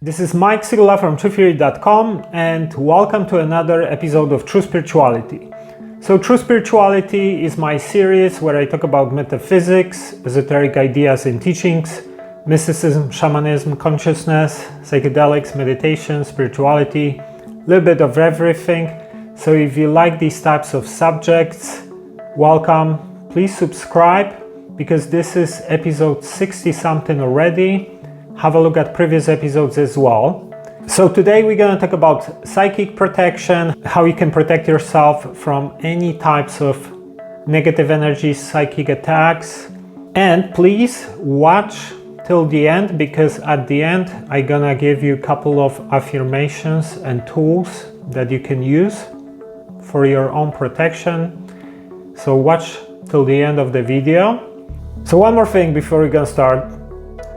This is Mike Sigula from TrueTheory.com and welcome to another episode of True Spirituality. So True Spirituality is my series where I talk about metaphysics, esoteric ideas and teachings, mysticism, shamanism, consciousness, psychedelics, meditation, spirituality, a little bit of everything. So if you like these types of subjects, welcome. Please subscribe because this is episode 60 something already. Have a look at previous episodes as well. So today we're going to talk about psychic protection, how you can protect yourself from any types of negative energy, psychic attacks. And please watch till the end because at the end I'm gonna give you a couple of affirmations and tools that you can use for your own protection. So watch till the end of the video. So one more thing before we're gonna start.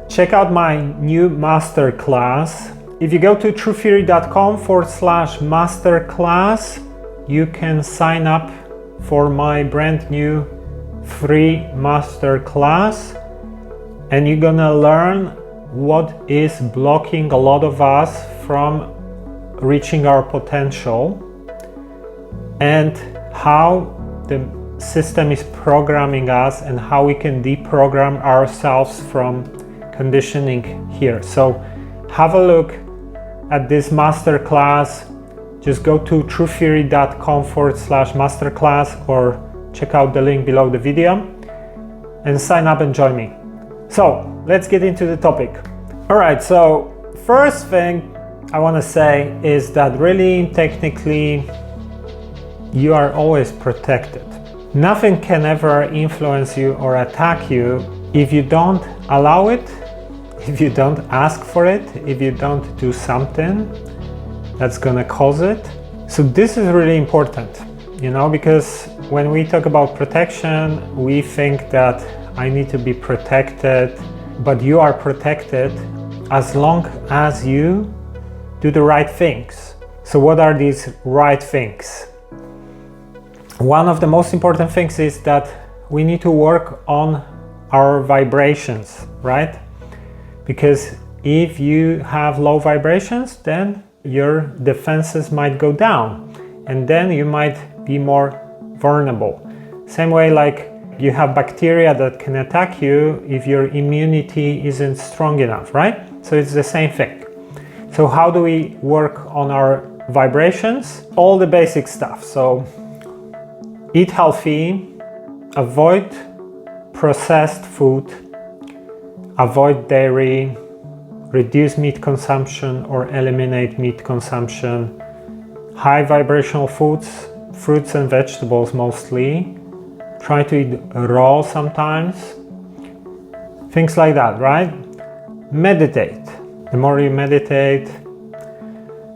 Check out my new masterclass. If you go to truetheory.com/masterclass, you can sign up for my brand new free masterclass, and you're gonna learn what is blocking a lot of us from reaching our potential and how the system is programming us and how we can deprogram ourselves from conditioning here. So have a look at this masterclass. Just go to truetheory.com/masterclass or check out the link below the video and sign up and join me. So let's get into the topic. All right, so first thing I want to say is that really technically you are always protected. Nothing can ever influence you or attack you if you don't allow it, if you don't ask for it, if you don't do something that's gonna cause it. So this is really important, because when we talk about protection, we think that I need to be protected, but you are protected as long as you do the right things. So what are these right things? One of the most important things is that we need to work on our vibrations, right? Because if you have low vibrations, then your defenses might go down and then you might be more vulnerable. Same way like you have bacteria that can attack you if your immunity isn't strong enough, right? So it's the same thing. So how do we work on our vibrations? All the basic stuff. So eat healthy, avoid processed food, avoid dairy, reduce meat consumption or eliminate meat consumption, high vibrational foods, fruits and vegetables mostly, try to eat raw sometimes, things like that, right? Meditate. The more you meditate,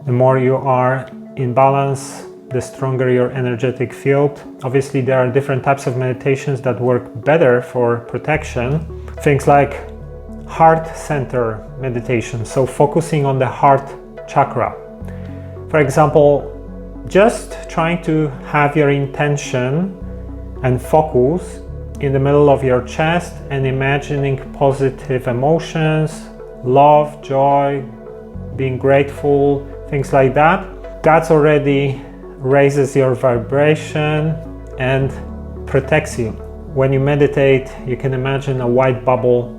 the more you are in balance, the stronger your energetic field. Obviously there are different types of meditations that work better for protection. Things like heart center meditation, so focusing on the heart chakra. For example, just trying to have your intention and focus in the middle of your chest and imagining positive emotions, love, joy, being grateful, things like that. That's already raises your vibration and protects you. When you meditate, you can imagine a white bubble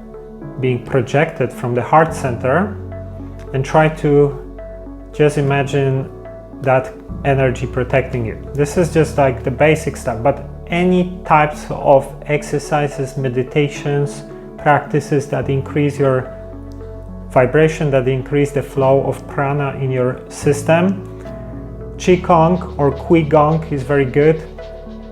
being projected from the heart center and try to just imagine that energy protecting you. This is just like the basic stuff, but any types of exercises, meditations, practices that increase your vibration, that increase the flow of prana in your system. Qigong or Qigong is very good.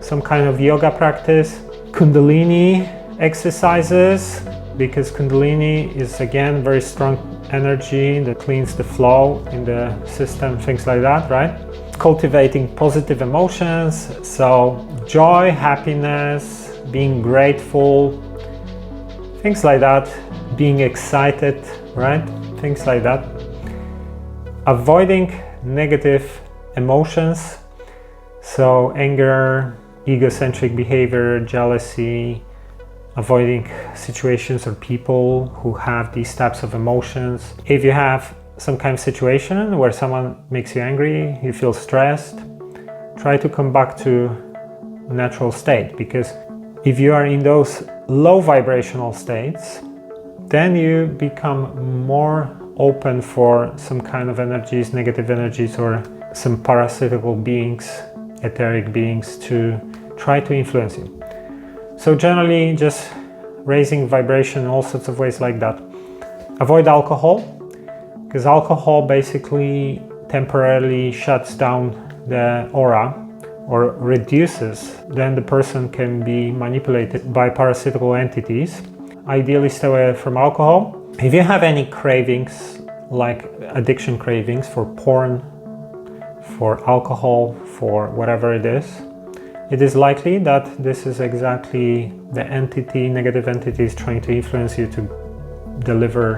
Some kind of yoga practice. Kundalini exercises, because Kundalini is again very strong energy that cleans the flow in the system, things like that, right? Cultivating positive emotions, so joy, happiness, being grateful, things like that, being excited, right? Things like that. Avoiding negative emotions, so anger, egocentric behavior, jealousy, avoiding situations or people who have these types of emotions. If you have some kind of situation where someone makes you angry, you feel stressed, try to come back to a natural state, because if you are in those low vibrational states, then you become more open for some kind of energies, negative energies, or some parasitical beings, etheric beings to try to influence you. So generally just raising vibration in all sorts of ways like that. Avoid alcohol, because alcohol basically temporarily shuts down the aura or reduces, then the person can be manipulated by parasitical entities. Ideally stay away from alcohol. If you have any cravings, like addiction cravings for porn, for alcohol, for whatever it is likely that this is exactly the entity, negative entity is trying to influence you to deliver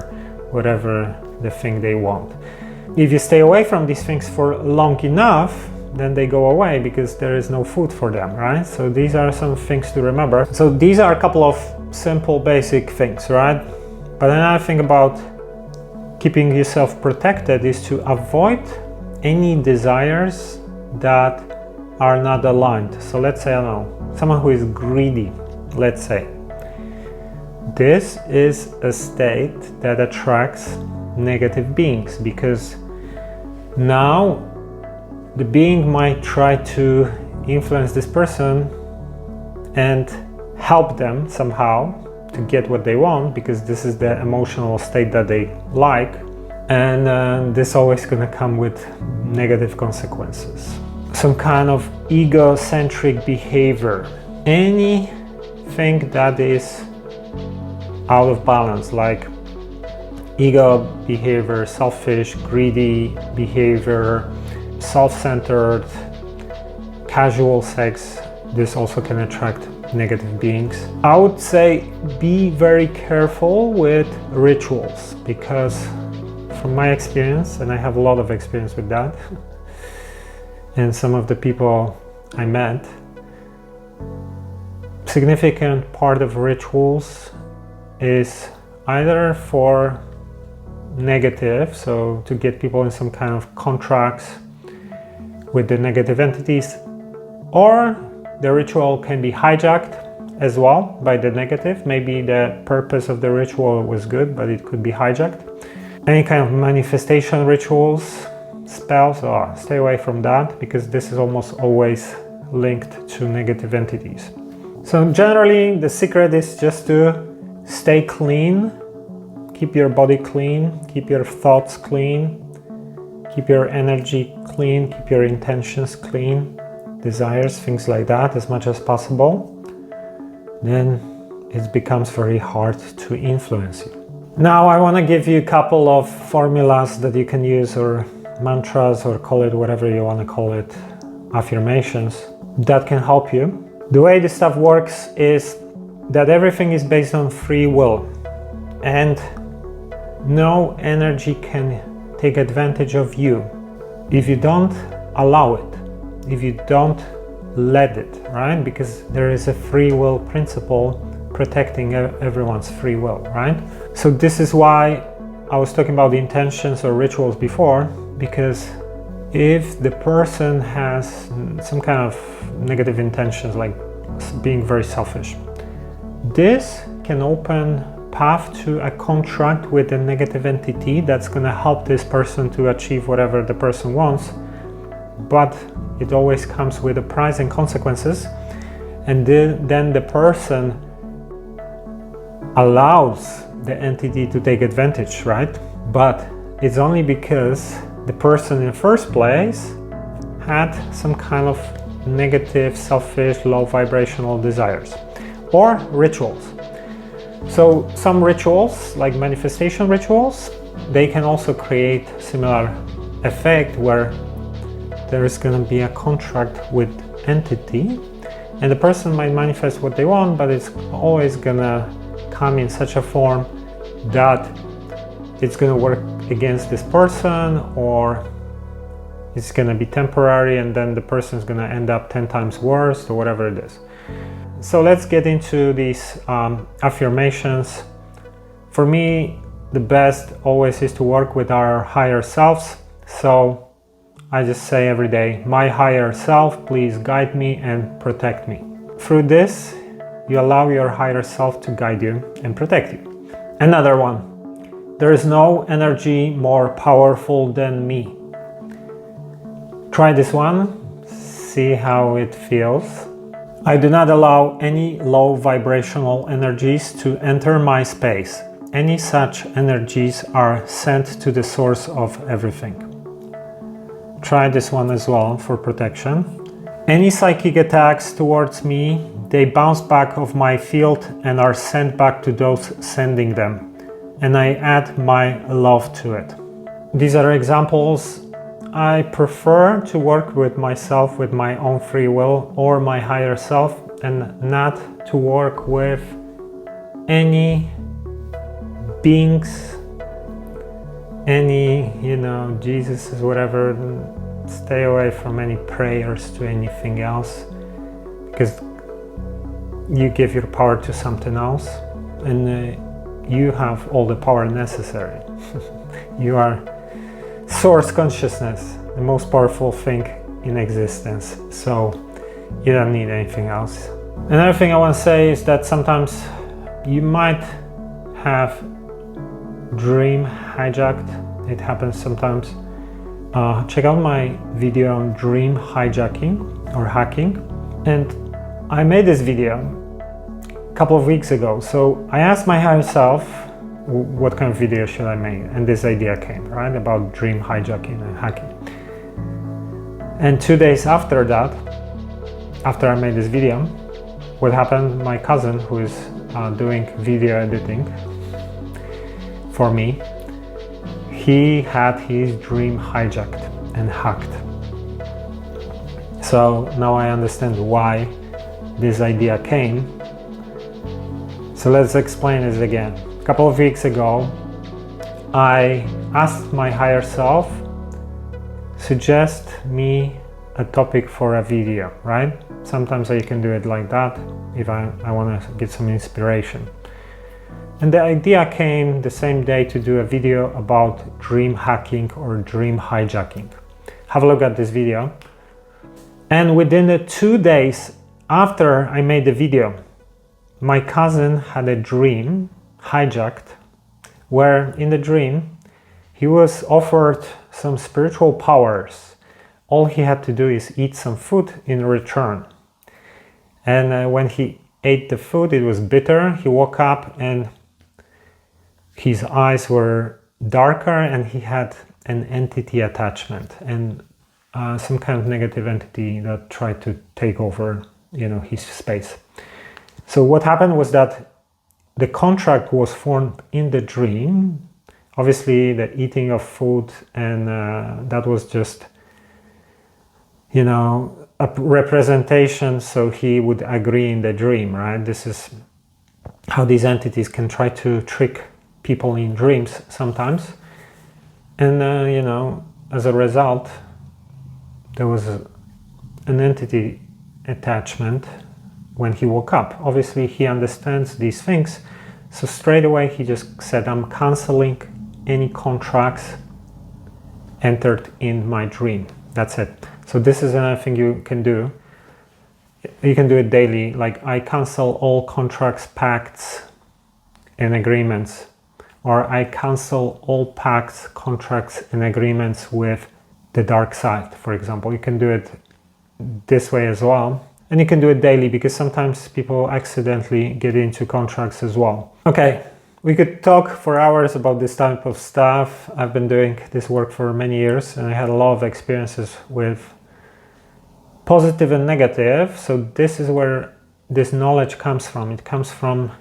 whatever the thing they want. If you stay away from these things for long enough, then they go away because there is no food for them, right? So these are some things to remember. So these are a couple of simple basic things, right? But another thing about keeping yourself protected is to avoid any desires that are not aligned. So let's say, I don't know, someone who is greedy, let's say. This is a state that attracts negative beings, because now the being might try to influence this person and help them somehow to get what they want, because this is the emotional state that they like, and this always gonna come with negative consequences. Some kind of egocentric behavior, anything that is out of balance, like ego behavior, selfish, greedy behavior, self-centered, casual sex, this also can attract negative beings. I would say be very careful with rituals, because from my experience, and I have a lot of experience with that, and some of the people I met, significant part of rituals is either for negative, so to get people in some kind of contracts with the negative entities, or the ritual can be hijacked as well by the negative. Maybe the purpose of the ritual was good, but it could be hijacked. Any kind of manifestation rituals, spells, stay away from that, because this is almost always linked to negative entities. So generally the secret is just to stay clean, keep your body clean, keep your thoughts clean, keep your energy clean, keep your intentions clean, desires, things like that, as much as possible. Then it becomes very hard to influence you. Now I want to give you a couple of formulas that you can use, or mantras, or call it whatever you want to call it, affirmations, that can help you. The way this stuff works is that everything is based on free will, and no energy can take advantage of you if you don't allow it, if you don't let it, right? Because there is a free will principle protecting everyone's free will, right? So this is why I was talking about the intentions or rituals before, because if the person has some kind of negative intentions, like being very selfish, this can open path to a contract with a negative entity that's going to help this person to achieve whatever the person wants, but it always comes with a price and consequences, and then the person allows the entity to take advantage, right? But it's only because the person in the first place had some kind of negative, selfish, low vibrational desires or rituals. So some rituals, like manifestation rituals, they can also create similar effect where there is going to be a contract with entity, and the person might manifest what they want, but it's always going to come in such a form that it's going to work against this person, or it's going to be temporary, and then the person is going to end up 10 times worse, or whatever it is. So let's get into these affirmations. For me, the best always is to work with our higher selves. So I just say every day, my higher self, please guide me and protect me. Through this, you allow your higher self to guide you and protect you. Another one, there is no energy more powerful than me. Try this one, see how it feels. I do not allow any low vibrational energies to enter my space. Any such energies are sent to the source of everything. Try this one as well for protection. Any psychic attacks towards me, they bounce back off my field and are sent back to those sending them, and I add my love to it. These are examples. I prefer to work with myself with my own free will or my higher self, and not to work with any beings, any, Jesus is whatever. Stay away from any prayers to anything else, because you give your power to something else, and you have all the power necessary. You are source consciousness, the most powerful thing in existence, so you don't need anything else. Another thing I want to say is that sometimes you might have dream hijacked. It happens sometimes. Check out my video on dream hijacking or hacking, and I made this video a couple of weeks ago. So I asked my higher self, what kind of video should I make, and this idea came, right, about dream hijacking and hacking. And 2 days after that, after I made this video, what happened, my cousin, who is doing video editing for me, he had his dream hijacked and hacked. So now I understand why this idea came. So let's explain this again. A couple of weeks ago, I asked my higher self, suggest me a topic for a video, right? Sometimes I can do it like that if I want to get some inspiration. And the idea came the same day to do a video about dream hacking or dream hijacking. Have a look at this video. And within the 2 days after I made the video, my cousin had a dream hijacked, where in the dream he was offered some spiritual powers. All he had to do is eat some food in return. And when he ate the food, it was bitter. He woke up and his eyes were darker, and he had an entity attachment and some kind of negative entity that tried to take over, his space. So what happened was that the contract was formed in the dream. Obviously, the eating of food, and that was just, a representation, so he would agree in the dream, right? This is how these entities can try to trick people in dreams sometimes. And as a result, there was an entity attachment when he woke up. Obviously he understands these things, so straight away he just said, I'm canceling any contracts entered in my dream. That's it. So this is another thing you can do. You can do it daily, like I cancel all contracts, pacts and agreements, or I cancel all pacts, contracts and agreements with the dark side, for example. You can do it this way as well. And you can do it daily, because sometimes people accidentally get into contracts as well. Okay, we could talk for hours about this type of stuff. I've been doing this work for many years, and I had a lot of experiences with positive and negative. So this is where this knowledge comes from. It comes from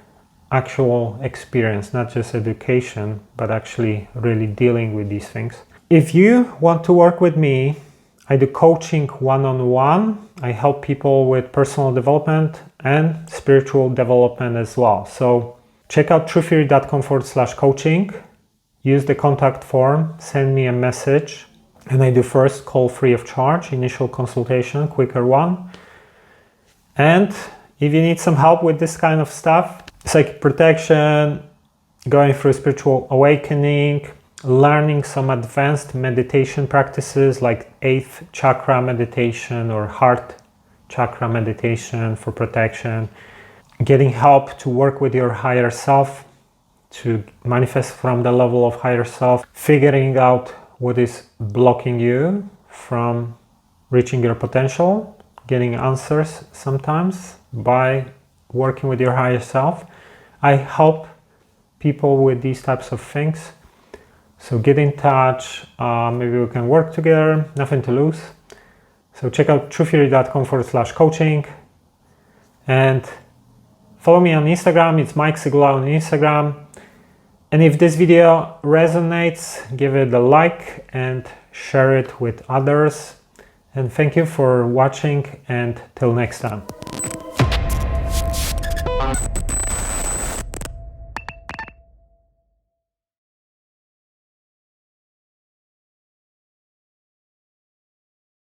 actual experience, not just education, but actually really dealing with these things. If you want to work with me, I do coaching one-on-one. I help people with personal development and spiritual development as well. So check out truetheory.com/coaching. Use the contact form, send me a message, and I do first call free of charge, initial consultation, quicker one. And if you need some help with this kind of stuff, psychic protection, going through spiritual awakening, learning some advanced meditation practices like 8th chakra meditation or heart chakra meditation for protection, getting help to work with your higher self, to manifest from the level of higher self, figuring out what is blocking you from reaching your potential, getting answers sometimes by working with your higher self. I help people with these types of things. So get in touch, maybe we can work together, nothing to lose. So check out truetheory.com/coaching and follow me on Instagram. It's Mike Sigula on Instagram. And if this video resonates, give it a like and share it with others. And thank you for watching, and till next time.